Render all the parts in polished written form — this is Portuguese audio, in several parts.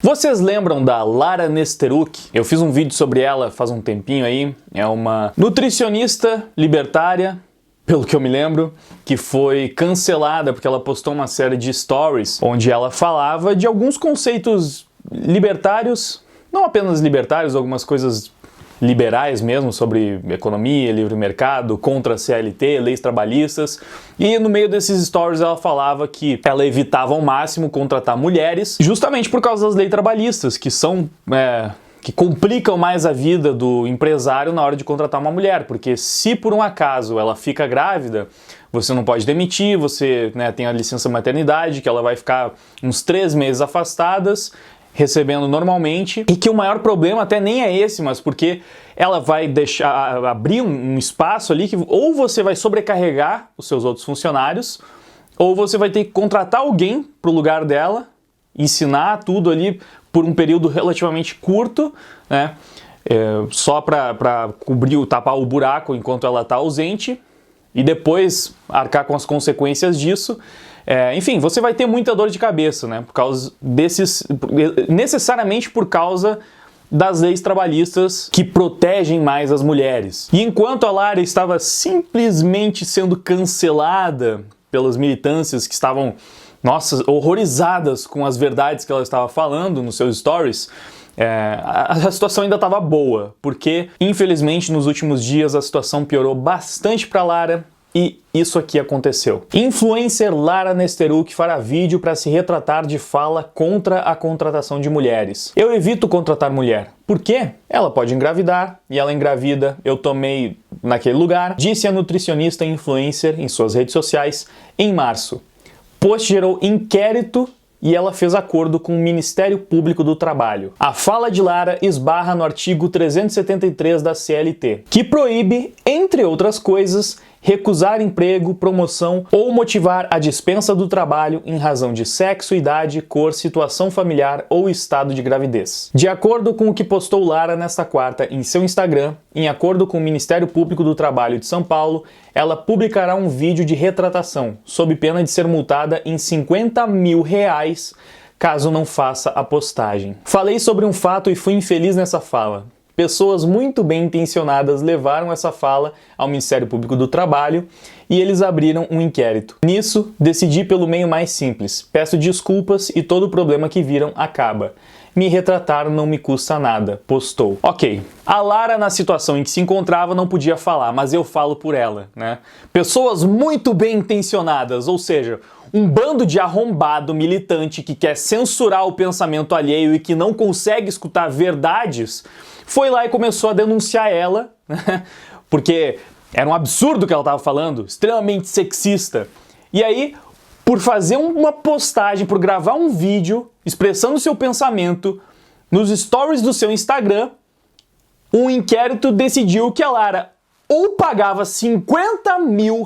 Vocês lembram da Lara Nesteruk? Eu fiz um vídeo sobre ela faz um tempinho aí. É uma nutricionista libertária, pelo que eu me lembro, que foi cancelada porque ela postou uma série de stories onde ela falava de alguns conceitos libertários, não apenas libertários, algumas coisas liberais mesmo, sobre economia, livre mercado, contra a CLT, leis trabalhistas. E no meio desses stories ela falava que ela evitava ao máximo contratar mulheres, justamente por causa das leis trabalhistas, que são que complicam mais a vida do empresário na hora de contratar uma mulher, porque se por um acaso ela fica grávida, você não pode demitir, você tem a licença maternidade, que ela vai ficar uns 3 meses afastadas, recebendo normalmente, e que o maior problema até nem é esse, mas porque ela vai deixar abrir um espaço ali que ou você vai sobrecarregar os seus outros funcionários, ou você vai ter que contratar alguém para o lugar dela, ensinar tudo ali por um período relativamente curto, né? Só para cobrir, tapar o buraco enquanto ela está ausente, e depois arcar com as consequências disso. Enfim, você vai ter muita dor de cabeça, né? Por causa necessariamente por causa das leis trabalhistas que protegem mais as mulheres. E enquanto a Lara estava simplesmente sendo cancelada pelas militâncias que estavam, nossa, horrorizadas com as verdades que ela estava falando nos seus stories, a situação ainda estava boa, porque infelizmente nos últimos dias a situação piorou bastante para Lara. E isso aqui aconteceu. Influencer Lara Nesteruk fará vídeo para se retratar de fala contra a contratação de mulheres. Eu evito contratar mulher. Por quê? Ela pode engravidar, e ela engravida, eu tomei naquele lugar, disse a nutricionista influencer em suas redes sociais em março. Post gerou inquérito e ela fez acordo com o Ministério Público do Trabalho. A fala de Lara esbarra no artigo 373 da CLT, que proíbe, entre outras coisas, recusar emprego, promoção ou motivar a dispensa do trabalho em razão de sexo, idade, cor, situação familiar ou estado de gravidez. De acordo com o que postou Lara nesta quarta em seu Instagram, em acordo com o Ministério Público do Trabalho de São Paulo, ela publicará um vídeo de retratação, sob pena de ser multada em R$50 mil caso não faça a postagem. Falei sobre um fato e fui infeliz nessa fala. Pessoas muito bem intencionadas levaram essa fala ao Ministério Público do Trabalho e eles abriram um inquérito. Nisso, decidi pelo meio mais simples. Peço desculpas e todo o problema que viram acaba. Me retratar não me custa nada, postou. Ok, a Lara na situação em que se encontrava não podia falar, mas eu falo por ela, né? Pessoas muito bem intencionadas, ou seja, um bando de arrombado militante que quer censurar o pensamento alheio e que não consegue escutar verdades, foi lá e começou a denunciar ela, né? Porque era um absurdo o que ela estava falando, extremamente sexista. E aí, por fazer uma postagem, por gravar um vídeo expressando seu pensamento nos stories do seu Instagram, um inquérito decidiu que a Lara ou pagava R$50 mil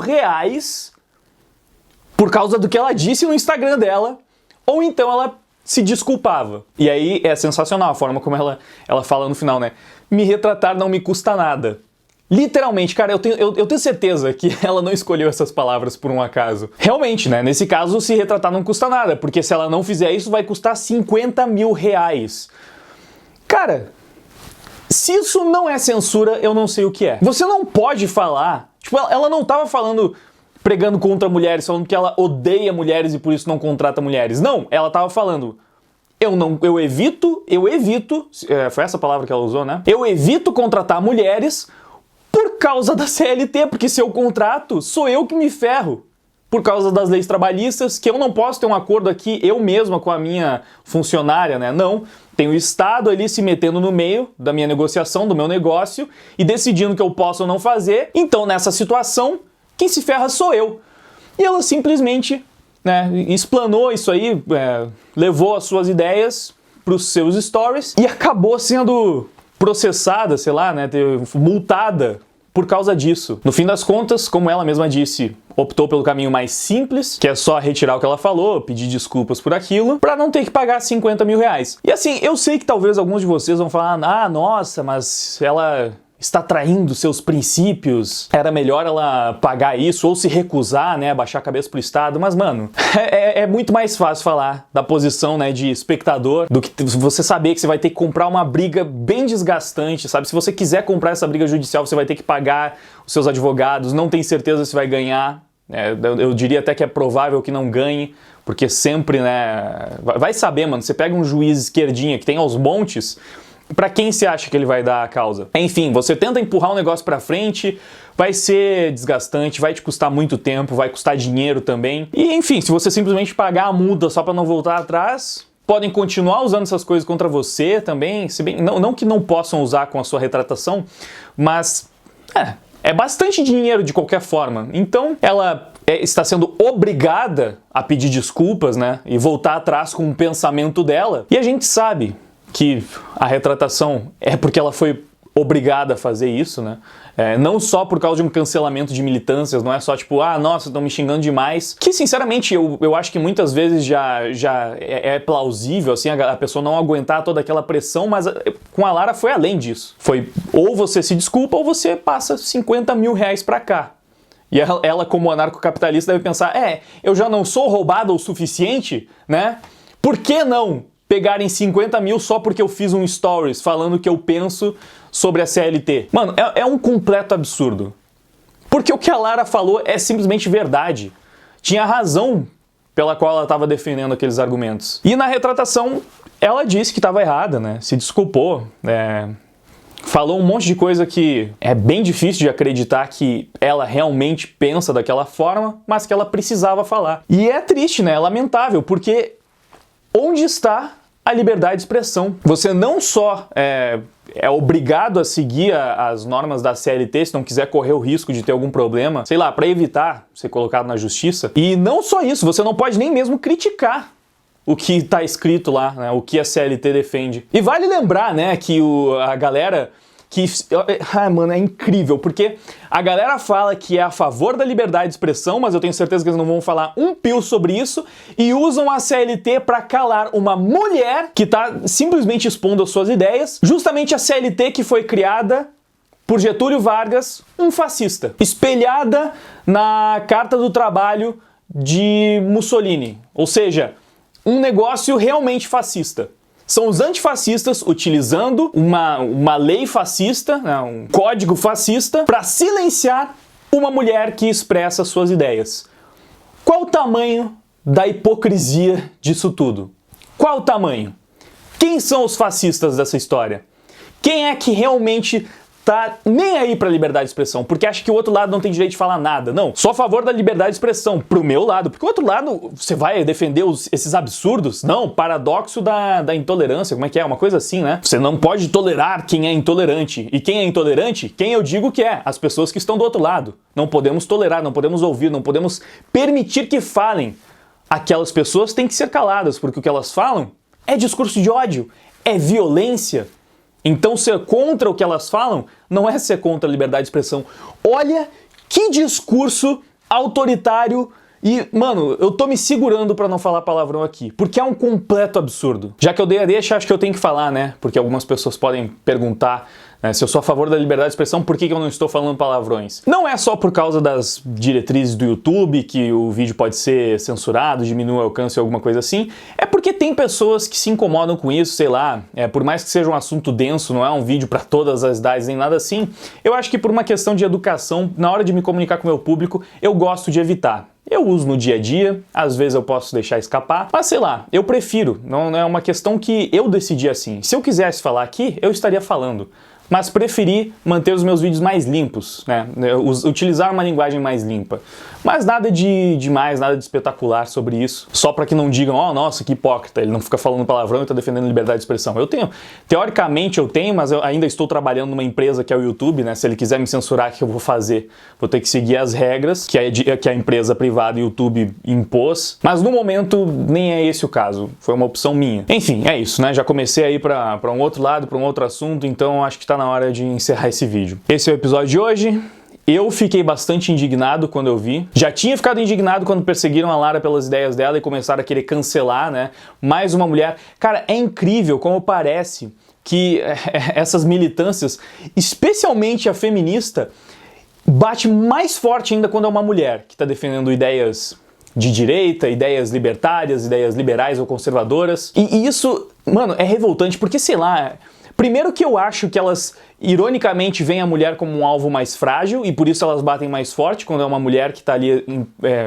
por causa do que ela disse no Instagram dela, ou então ela se desculpava. E aí é sensacional a forma como ela fala no final, né? Me retratar não me custa nada. Literalmente, cara, eu tenho certeza que ela não escolheu essas palavras por um acaso. Realmente, né? Nesse caso, se retratar não custa nada, porque se ela não fizer isso, vai custar R$50 mil. Cara, se isso não é censura, eu não sei o que é. Você não pode falar... Tipo, ela não tava falando... pregando contra mulheres, falando que ela odeia mulheres e por isso não contrata mulheres. Não, ela tava falando, eu evito, foi essa palavra que ela usou, né? Eu evito contratar mulheres por causa da CLT, porque se eu contrato, sou eu que me ferro. Por causa das leis trabalhistas, que eu não posso ter um acordo aqui, eu mesma com a minha funcionária, né? Não, tem o Estado ali se metendo no meio da minha negociação, do meu negócio, e decidindo o que eu posso ou não fazer. Então, nessa situação, quem se ferra sou eu. E ela simplesmente, né, explanou isso aí, levou as suas ideias para os seus stories e acabou sendo processada, sei lá, né, multada por causa disso. No fim das contas, como ela mesma disse, optou pelo caminho mais simples, que é só retirar o que ela falou, pedir desculpas por aquilo, para não ter que pagar R$50 mil. E assim, eu sei que talvez alguns de vocês vão falar, ah, nossa, mas ela está traindo seus princípios, era melhor ela pagar isso ou se recusar, né, baixar a cabeça pro Estado. Mas, mano, é muito mais fácil falar da posição, né, de espectador do que você saber que você vai ter que comprar uma briga bem desgastante, sabe? Se você quiser comprar essa briga judicial, você vai ter que pagar os seus advogados, não tem certeza se vai ganhar. Eu diria até que é provável que não ganhe, porque sempre, né, vai saber, mano, você pega um juiz esquerdinha que tem aos montes, pra quem você acha que ele vai dar a causa? Enfim, você tenta empurrar um negócio pra frente, vai ser desgastante, vai te custar muito tempo, vai custar dinheiro também. E enfim, se você simplesmente pagar a multa só pra não voltar atrás, podem continuar usando essas coisas contra você também, se bem, não que não possam usar com a sua retratação, mas é bastante dinheiro de qualquer forma. Então, ela está sendo obrigada a pedir desculpas, né, e voltar atrás com o pensamento dela. E a gente sabe que a retratação é porque ela foi obrigada a fazer isso, né? Não só por causa de um cancelamento de militâncias, não é só tipo, ah, nossa, estão me xingando demais. Que, sinceramente, eu acho que muitas vezes já é plausível, assim, a pessoa não aguentar toda aquela pressão, mas com a Lara foi além disso. Foi, ou você se desculpa ou você passa 50 mil reais pra cá. E ela, como anarcocapitalista, deve pensar, eu já não sou roubada o suficiente, né? Por que não pegarem 50 mil só porque eu fiz um stories falando o que eu penso sobre a CLT? Mano, é um completo absurdo. Porque o que a Lara falou é simplesmente verdade. Tinha razão pela qual ela estava defendendo aqueles argumentos. E na retratação, ela disse que estava errada, né? Se desculpou, falou um monte de coisa que é bem difícil de acreditar que ela realmente pensa daquela forma, mas que ela precisava falar. E é triste, né? É lamentável, porque onde está a liberdade de expressão? Você não só é obrigado a seguir as normas da CLT se não quiser correr o risco de ter algum problema, sei lá, para evitar ser colocado na justiça. E não só isso, você não pode nem mesmo criticar o que está escrito lá, né, o que a CLT defende. E vale lembrar, né, que a galera que... mano, é incrível, porque a galera fala que é a favor da liberdade de expressão, mas eu tenho certeza que eles não vão falar um pio sobre isso, e usam a CLT para calar uma mulher que está simplesmente expondo as suas ideias, justamente a CLT que foi criada por Getúlio Vargas, um fascista, espelhada na Carta do Trabalho de Mussolini, ou seja, um negócio realmente fascista. São os antifascistas utilizando uma lei fascista, né, um código fascista, para silenciar uma mulher que expressa suas ideias. Qual o tamanho da hipocrisia disso tudo? Qual o tamanho? Quem são os fascistas dessa história? Quem é que realmente tá nem aí pra liberdade de expressão, porque acha que o outro lado não tem direito de falar nada. Não, sou a favor da liberdade de expressão, pro meu lado, porque o outro lado, você vai defender esses absurdos? Não, paradoxo da intolerância, como é que é? Uma coisa assim, né? Você não pode tolerar quem é intolerante. E quem é intolerante? Quem eu digo que é? As pessoas que estão do outro lado. Não podemos tolerar, não podemos ouvir, não podemos permitir que falem. Aquelas pessoas têm que ser caladas, porque o que elas falam é discurso de ódio, é violência. Então ser contra o que elas falam não é ser contra a liberdade de expressão. Olha que discurso autoritário e, mano, eu tô me segurando pra não falar palavrão aqui, porque é um completo absurdo. Já que eu dei a deixa, acho que eu tenho que falar, né? Porque algumas pessoas podem perguntar, né, se eu sou a favor da liberdade de expressão, por que eu não estou falando palavrões? Não é só por causa das diretrizes do YouTube, que o vídeo pode ser censurado, diminui o alcance ou alguma coisa assim, é porque tem pessoas que se incomodam com isso, sei lá, por mais que seja um assunto denso, não é um vídeo para todas as idades nem nada assim, eu acho que por uma questão de educação, na hora de me comunicar com o meu público, eu gosto de evitar. Eu uso no dia a dia, às vezes eu posso deixar escapar, mas sei lá, eu prefiro, não é uma questão que eu decidi assim. Se eu quisesse falar aqui, eu estaria falando. Mas preferi manter os meus vídeos mais limpos, né? Utilizar uma linguagem mais limpa. Mas nada de demais, nada de espetacular sobre isso. Só para que não digam, oh, nossa, que hipócrita, ele não fica falando palavrão e tá defendendo liberdade de expressão. Eu tenho, teoricamente eu tenho, mas eu ainda estou trabalhando numa empresa que é o YouTube, né? Se ele quiser me censurar, o que eu vou fazer? Vou ter que seguir as regras que a empresa privada YouTube impôs. Mas no momento, nem é esse o caso. Foi uma opção minha. Enfim, é isso, né? Já comecei a ir para um outro lado, para um outro assunto, então acho que tá na hora de encerrar esse vídeo. Esse é o episódio de hoje. Eu fiquei bastante indignado quando eu vi. Já tinha ficado indignado quando perseguiram a Lara pelas ideias dela e começaram a querer cancelar, né? Mais uma mulher. Cara, é incrível como parece que essas militâncias, especialmente a feminista, bate mais forte ainda quando é uma mulher que está defendendo ideias de direita, ideias libertárias, ideias liberais ou conservadoras. E isso, mano, é revoltante porque, sei lá, primeiro que eu acho que elas, ironicamente, veem a mulher como um alvo mais frágil e por isso elas batem mais forte quando é uma mulher que está ali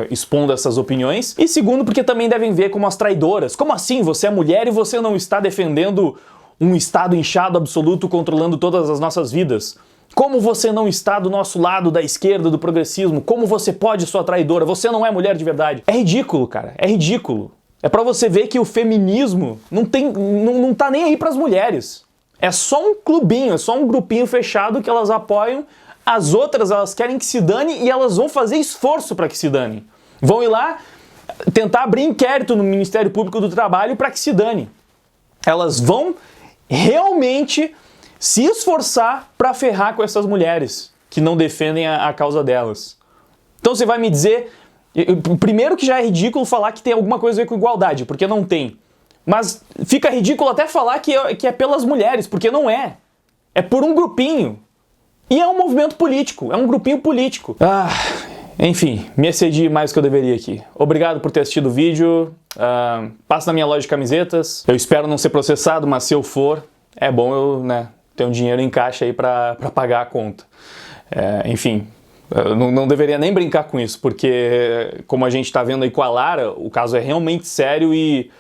expondo essas opiniões. E segundo, porque também devem ver como as traidoras. Como assim? Você é mulher e você não está defendendo um Estado inchado absoluto controlando todas as nossas vidas? Como você não está do nosso lado, da esquerda, do progressismo? Como você pode, sua traidora? Você não é mulher de verdade. É ridículo, cara. É ridículo. É pra você ver que o feminismo não tá nem aí pras mulheres. É só um clubinho, é só um grupinho fechado que elas apoiam. As outras, elas querem que se dane e elas vão fazer esforço pra que se dane. Vão ir lá tentar abrir inquérito no Ministério Público do Trabalho pra que se dane. Elas vão realmente se esforçar para ferrar com essas mulheres que não defendem a causa delas. Então você vai me dizer, primeiro que já é ridículo falar que tem alguma coisa a ver com igualdade, porque não tem. Mas fica ridículo até falar que é pelas mulheres, porque não é. É por um grupinho. E é um movimento político, é um grupinho político. Enfim, me excedi mais do que eu deveria aqui. Obrigado por ter assistido o vídeo. Passa na minha loja de camisetas. Eu espero não ser processado, mas se eu for, é bom eu, né, ter um dinheiro em caixa aí pra pagar a conta. Enfim, eu não deveria nem brincar com isso, porque como a gente tá vendo aí com a Lara, o caso é realmente sério e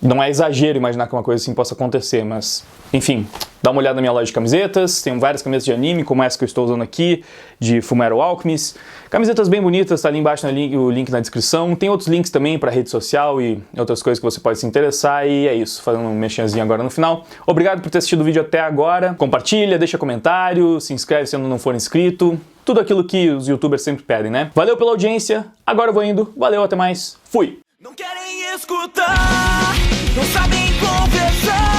não é exagero imaginar que uma coisa assim possa acontecer, mas enfim, dá uma olhada na minha loja de camisetas, tem várias camisetas de anime, como essa que eu estou usando aqui, de Fullmetal Alchemist. Camisetas bem bonitas, tá ali embaixo o link na descrição. Tem outros links também para rede social e outras coisas que você pode se interessar, e é isso, fazendo um mexinhazinho agora no final. Obrigado por ter assistido o vídeo até agora, compartilha, deixa comentário, se inscreve se ainda não for inscrito, tudo aquilo que os youtubers sempre pedem, né? Valeu pela audiência, agora eu vou indo, valeu, até mais, fui! Não querem escutar, não sabem conversar.